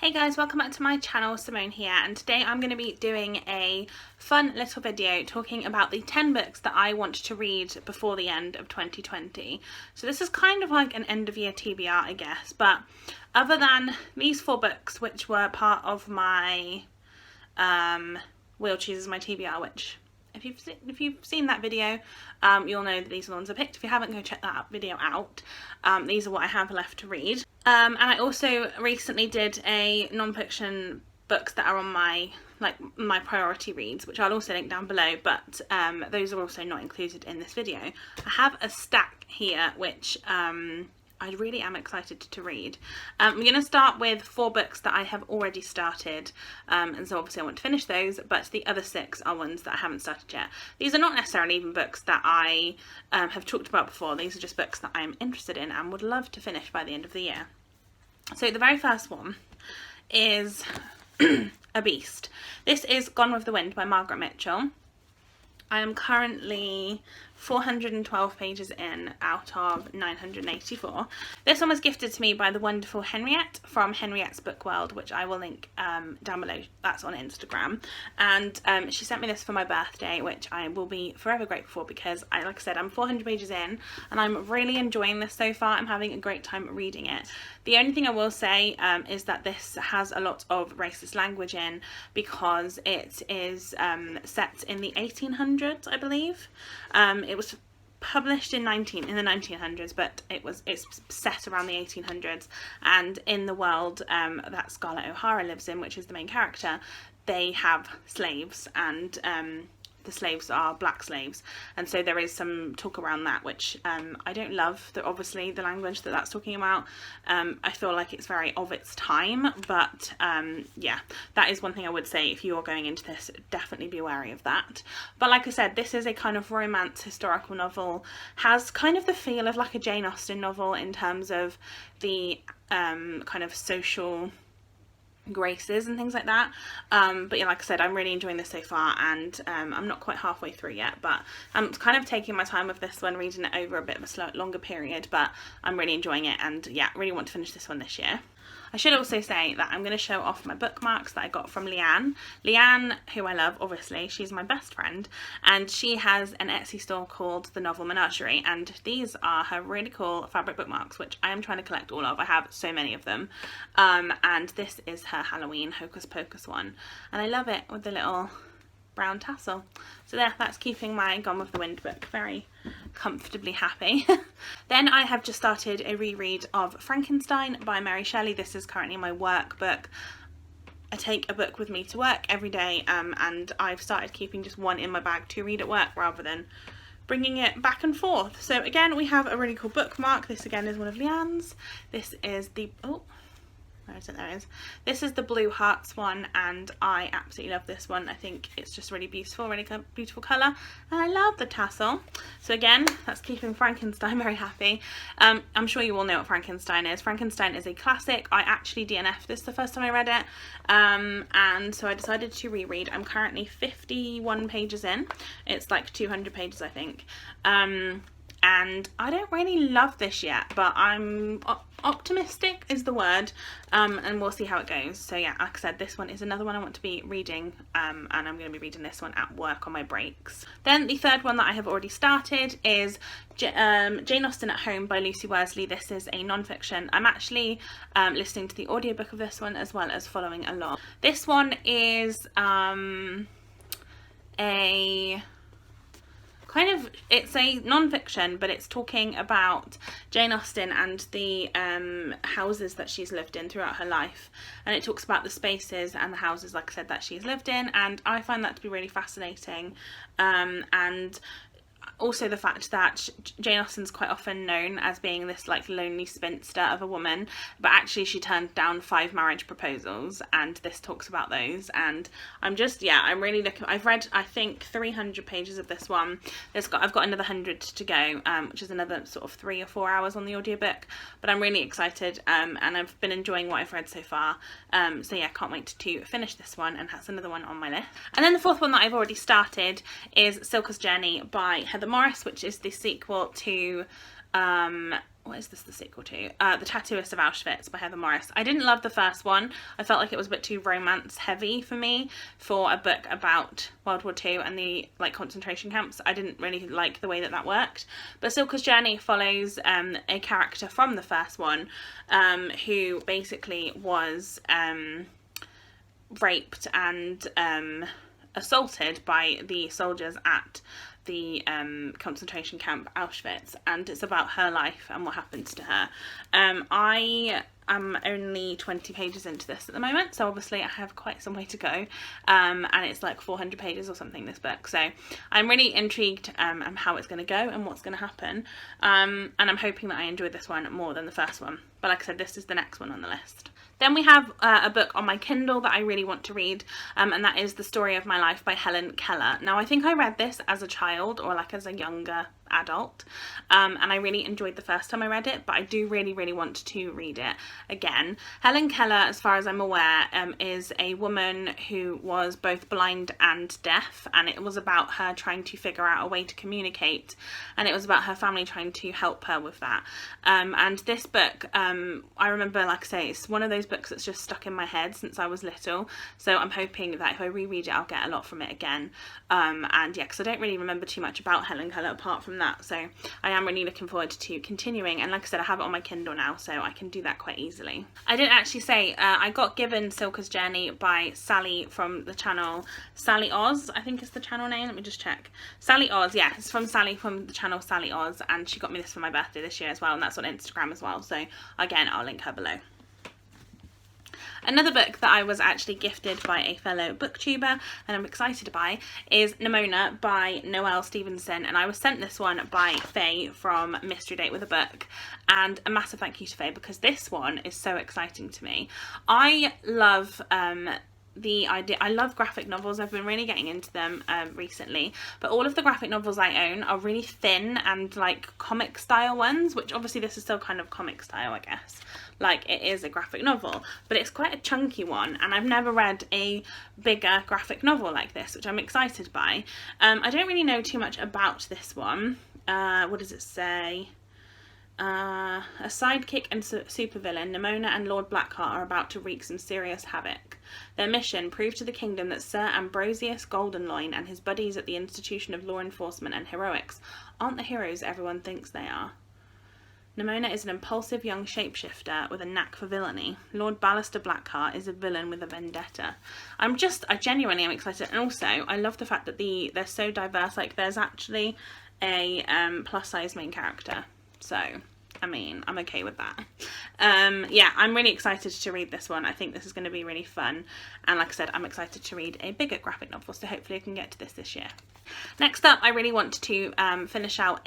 Hey guys, welcome back to my channel. Simone here, and today I'm going to be doing a fun little video talking about the 10 books that I want to read before the end of 2020. So this is kind of like an end of year TBR, I guess, but other than these 4 books which were part of my Will Chooses My TBR, which if you've seen that video, you'll know that these are the ones I picked. If you haven't, go check that video out. These are what I have left to read. And I also recently did a non-fiction books that are on my priority reads, which I'll also link down below, but those are also not included in this video. I have a stack here which I really am excited to read. I'm going to start with 4 books that I have already started, and so obviously I want to finish those, but the other 6 are ones that I haven't started yet. These are not necessarily even books that I have talked about before. These are just books that I'm interested in and would love to finish by the end of the year. So the very first one is A Beast. This is Gone with the Wind by Margaret Mitchell. I am currently 412 pages in out of 984. This one was gifted to me by the wonderful Henriette from Henriette's Book World, which I will link down below. That's on Instagram. And she sent me this for my birthday, which I will be forever grateful for, because like I said, I'm 400 pages in and I'm really enjoying this so far. I'm having a great time reading it. The only thing I will say is that this has a lot of racist language in, because it is set in the 1800s, I believe. It was published in the 1900s, but it's set around the 1800s, and in the world that Scarlett O'Hara lives in, which is the main character, they have slaves, and the slaves are black slaves, and so there is some talk around that, which I don't love, obviously the language that that's talking about. I feel like it's very of its time, but yeah, that is one thing I would say. If you are going into this, definitely be wary of that. But like I said, this is a kind of romance historical novel, has kind of the feel of like a Jane Austen novel in terms of the kind of social graces and things like that, but yeah, like I said, I'm really enjoying this so far, and I'm not quite halfway through yet, but I'm kind of taking my time with this one, reading it over a bit of a longer period, but I'm really enjoying it, and yeah, really want to finish this one this year. I should also say that I'm going to show off my bookmarks that I got from Leanne. Leanne, who I love, obviously, she's my best friend, and she has an Etsy store called The Novel Menagerie, and these are her really cool fabric bookmarks, which I am trying to collect all of. I have so many of them, and this is her Halloween Hocus Pocus one, and I love it with the little brown tassel. So there, that's keeping my Gone with the Wind book very comfortably happy. Then I have just started a reread of Frankenstein by Mary Shelley. This is currently my work book. I take a book with me to work every day, and I've started keeping just one in my bag to read at work rather than bringing it back and forth. So again, we have a really cool bookmark. This again is one of Leanne's. This is the where is it? There it is. This is the Blue Hearts one, and I absolutely love this one. I think it's just really beautiful, really beautiful colour, and I love the tassel. So again, that's keeping Frankenstein very happy. I'm sure you all know what Frankenstein is. Frankenstein is a classic. I actually DNF'd this the first time I read it, and so I decided to reread. I'm currently 51 pages in. It's like 200 pages, I think. And I don't really love this yet, but I'm optimistic is the word, and we'll see how it goes. So yeah, like I said, this one is another one I want to be reading, and I'm going to be reading this one at work on my breaks. Then the third one that I have already started is Jane Austen at Home by Lucy Worsley. This is a non-fiction. I'm actually listening to the audiobook of this one as well as following along. This one is it's a non-fiction, but it's talking about Jane Austen and the houses that she's lived in throughout her life, and it talks about the spaces and the houses, like I said, that she's lived in, and I find that to be really fascinating, and also the fact that Jane Austen's quite often known as being this like lonely spinster of a woman, but actually she turned down 5 marriage proposals, and this talks about those. And I'm really looking. I've read, I think, 300 pages of this one. I've got another 100 to go, which is another sort of 3 or 4 hours on the audiobook, but I'm really excited, and I've been enjoying what I've read so far, so yeah, can't wait to finish this one, and that's another one on my list. And then the fourth one that I've already started is Silka's Journey by Heather Morris, which is the sequel to what is this the sequel to? The Tattooist of Auschwitz by Heather Morris. I didn't love the first one. I felt like it was a bit too romance heavy for me for a book about World War II and the like concentration camps. I didn't really like the way that worked. But Silka's Journey follows a character from the first one who basically was raped and assaulted by the soldiers at the concentration camp Auschwitz, and it's about her life and what happens to her. I am only 20 pages into this at the moment, so obviously I have quite some way to go, and it's like 400 pages or something, this book, so I'm really intrigued how it's going to go and what's going to happen, and I'm hoping that I enjoy this one more than the first one. But like I said, this is the next one on the list. Then we have a book on my Kindle that I really want to read, and that is The Story of My Life by Helen Keller. Now, I think I read this as a child or like as a younger adult, and I really enjoyed the first time I read it, but I do really want to read it again. Helen Keller, as far as I'm aware, is a woman who was both blind and deaf, and it was about her trying to figure out a way to communicate, and it was about her family trying to help her with that. And this book, I remember, like I say, it's one of those books that's just stuck in my head since I was little, so I'm hoping that if I reread it I'll get a lot from it again. And yeah, because I don't really remember too much about Helen Keller apart from that, so I am really looking forward to continuing, and like I said, I have it on my Kindle now, so I can do that quite easily. I didn't actually say, I got given Silka's Journey by Sally from the channel Sally Oz, I think is the channel name, let me just check. Sally Oz, yeah, it's from Sally from the channel Sally Oz, and she got me this for my birthday this year as well, and that's on Instagram as well, so again, I'll link her below. Another book that I was actually gifted by a fellow booktuber and I'm excited by is Nimona by Noelle Stevenson, and I was sent this one by Faye from Mystery Date with a Book, and a massive thank you to Faye because this one is so exciting to me. I love the idea, I love graphic novels, I've been really getting into them recently, but all of the graphic novels I own are really thin and like comic style ones, which obviously this is still kind of comic style, I guess, like it is a graphic novel, but it's quite a chunky one, and I've never read a bigger graphic novel like this, which I'm excited by. I don't really know too much about this one. What does it say? A sidekick and supervillain, Nimona and Lord Blackheart are about to wreak some serious havoc. Their mission, prove to the kingdom that Sir Ambrosius Goldenloin and his buddies at the Institution of Law Enforcement and Heroics aren't the heroes everyone thinks they are. Nimona is an impulsive young shapeshifter with a knack for villainy. Lord Ballister Blackheart is a villain with a vendetta. I genuinely am excited, and also I love the fact that they're so diverse. Like there's actually a plus size main character, so I mean, I'm okay with that. Yeah, I'm really excited to read this one. I think this is going to be really fun, and like I said, I'm excited to read a bigger graphic novel, so hopefully I can get to this year. Next up, I really want to finish out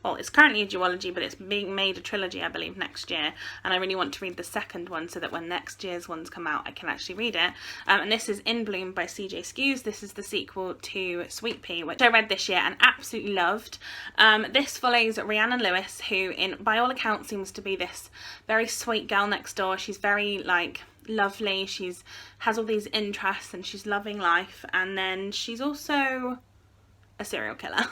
well, it's currently a duology, but it's being made a trilogy, I believe, next year, and I really want to read the second one so that when next year's ones come out, I can actually read it. And this is In Bloom by CJ Skews. This is the sequel to Sweet Pea, which I read this year and absolutely loved. This follows Rhiannon Lewis, who, by all accounts, seems to be this very sweet girl next door. She's very, like, lovely. Has all these interests and she's loving life, and then she's also a serial killer.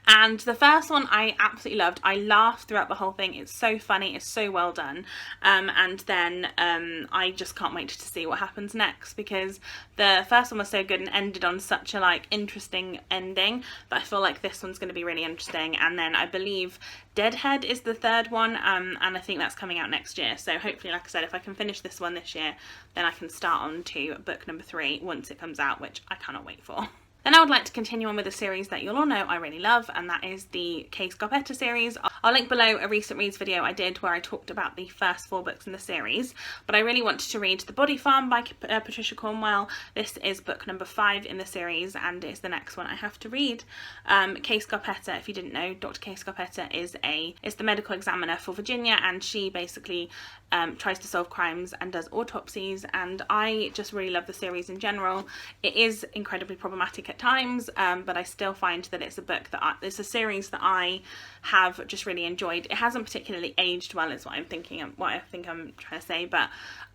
And the first one I absolutely loved. I laughed throughout the whole thing. It's so funny, it's so well done, and then I just can't wait to see what happens next, because the first one was so good and ended on such a like interesting ending that I feel like this one's going to be really interesting. And then I believe Deadhead is the third one, and I think that's coming out next year, so hopefully, like I said, if I can finish this one this year, then I can start on to book number 3 once it comes out, which I cannot wait for. Then I would like to continue on with a series that you'll all know I really love, and that is the Kay Scarpetta series. I'll link below a recent reads video I did where I talked about the first 4 books in the series, but I really wanted to read The Body Farm by Patricia Cornwell. This is book number 5 in the series, and it's the next one I have to read. Kay Scarpetta, if you didn't know, Dr. Kay Scarpetta is the medical examiner for Virginia, and she basically tries to solve crimes and does autopsies, and I just really love the series in general. It is incredibly problematic at times, but I still find that it's a book that it's a series that I have just really enjoyed. It hasn't particularly aged well, is what I'm thinking, what I think I'm trying to say, but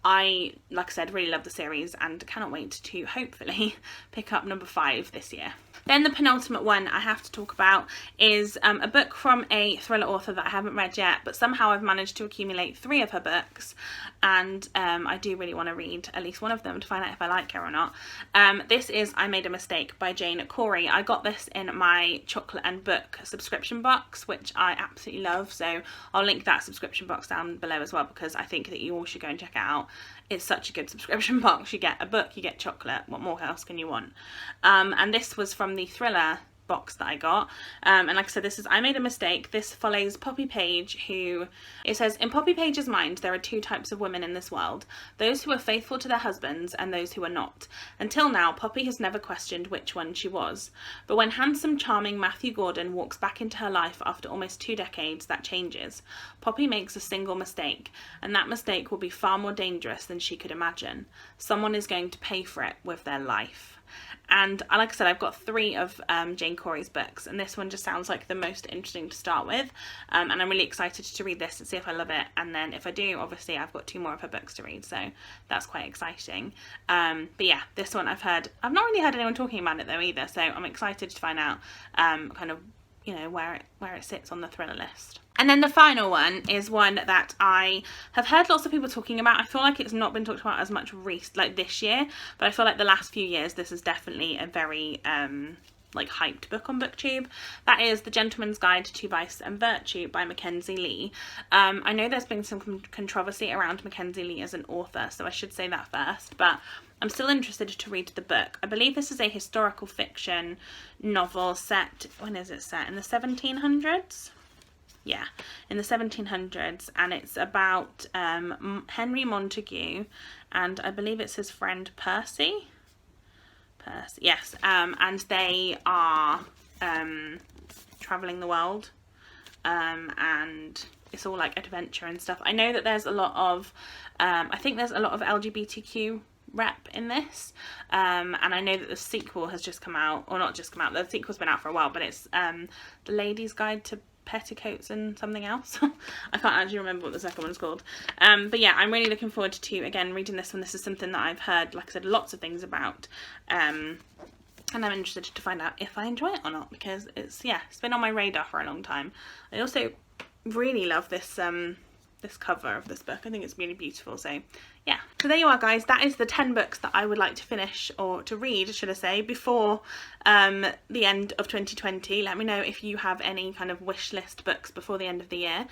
I, like I said, really love the series and cannot wait to hopefully pick up number 5 this year. Then the penultimate one I have to talk about is a book from a thriller author that I haven't read yet, but somehow I've managed to accumulate 3 of her books, and I do really want to read at least one of them to find out if I like her or not. This is I Made a Mistake by Jane Corey. I got this in my chocolate and book subscription box, which I absolutely love, so I'll link that subscription box down below as well, because I think that you all should go and check it out. It's such a good subscription box. You get a book, you get chocolate. What more else can you want? And this was from the thriller box that I got, and like I said, this is I Made a Mistake. This follows Poppy Page, who, it says, in Poppy Page's mind there are 2 types of women in this world, those who are faithful to their husbands and those who are not. Until now, Poppy has never questioned which one she was, but when handsome, charming Matthew Gordon walks back into her life after almost 2 decades, that changes. Poppy makes a single mistake, and that mistake will be far more dangerous than she could imagine. Someone is going to pay for it with their life. And like I said, I've got 3 of Jane Corey's books, and this one just sounds like the most interesting to start with, and I'm really excited to read this and see if I love it, and then if I do, obviously I've got 2 more of her books to read, so that's quite exciting. But yeah, this one I've not really heard anyone talking about it though either, so I'm excited to find out kind of, you know, where it sits on the thriller list. And then the final one is one that I have heard lots of people talking about. I feel like it's not been talked about as much like this year, but I feel like the last few years this is definitely a very like hyped book on BookTube. That is The Gentleman's Guide to Vice and Virtue by Mackenzie Lee. I know there's been some controversy around Mackenzie Lee as an author, so I should say that first, but I'm still interested to read the book. I believe this is a historical fiction novel set, when is it set? In the 1700s? Yeah, in the 1700s, and it's about Henry Montague, and I believe it's his friend Percy. Yes, and they are traveling the world, and it's all like adventure and stuff. I know that there's a lot of, I think there's a lot of LGBTQ rep in this, and I know that the sequel has just come out, or not just come out, the sequel's been out for a while, but it's The Lady's Guide to Petticoats and something else. I can't actually remember what the second one's called, but yeah, I'm really looking forward to again reading this one. This is something that I've heard, like I said, lots of things about, and I'm interested to find out if I enjoy it or not, because it's been on my radar for a long time. I also really love this this cover of this book. I think it's really beautiful. So yeah, so there you are guys, that is the 10 books that I would like to finish, or to read should I say, before the end of 2020. Let me know if you have any kind of wish list books before the end of the year.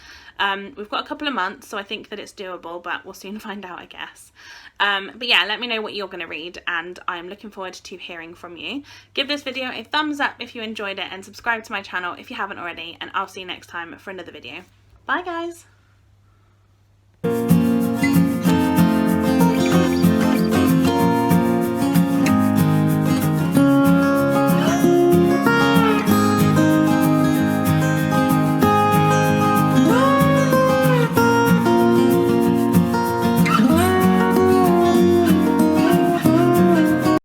We've got a couple of months, so I think that it's doable, but we'll soon find out, I guess. But yeah, let me know what you're going to read, and I'm looking forward to hearing from you. Give this video a thumbs up if you enjoyed it, and subscribe to my channel if you haven't already, and I'll see you next time for another video. Bye guys!